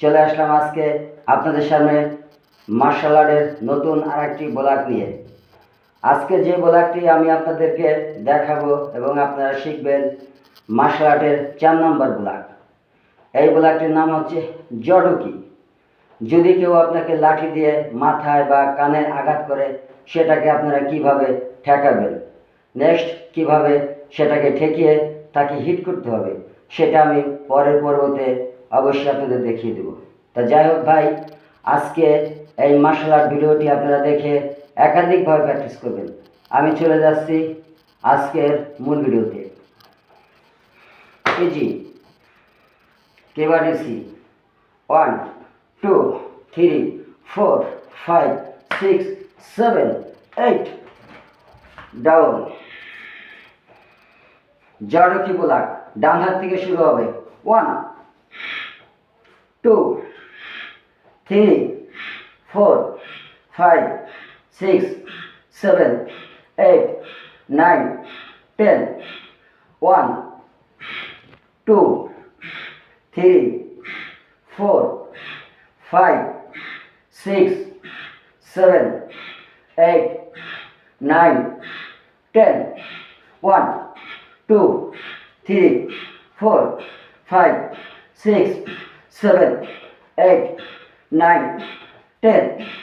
চলে আসলাম আজকে আপনাদের সামনে মার্শাল আর্টের নতুন আরেকটি ব্লগ নিয়ে। আজকে যে ব্লগটি আমি আপনাদেরকে দেখাবো এবং আপনারা শিখবেন মার্শাল আর্টের 4 নম্বর ব্লগ। এই ব্লগটির নাম হচ্ছে জডোকি। যদি কেউ আপনাকে লাঠি দিয়ে মাথায় বা কানে আঘাত করে সেটাকে আপনারা কিভাবে ঠেকাবেন, নেক্সট কিভাবে সেটাকে ঠেকিয়ে তাকে হিট করতে হবে, সেটা আমি পরের পর্বতে অবশ্যই আপনাদের দেখিয়ে দেব। তা যাই হোক ভাই, আজকে এই মার্শাল আর্ট ভিডিওটি আপনারা দেখে একাধিকভাবে প্র্যাকটিস করবেন। আমি চলে যাচ্ছি আজকের মূল ভিডিওতে। কেজি কেবাডিসি 1 2 3 4 5 6 7 8 ডাউন। জডোকি ব্লক ডান হাত থেকে শুরু হবে। 1 2 3 4 5 6 7 8 9 10 1 2 3 4 5 6 7 8 9 10 1 2 3 4 5 6 7 8 9 10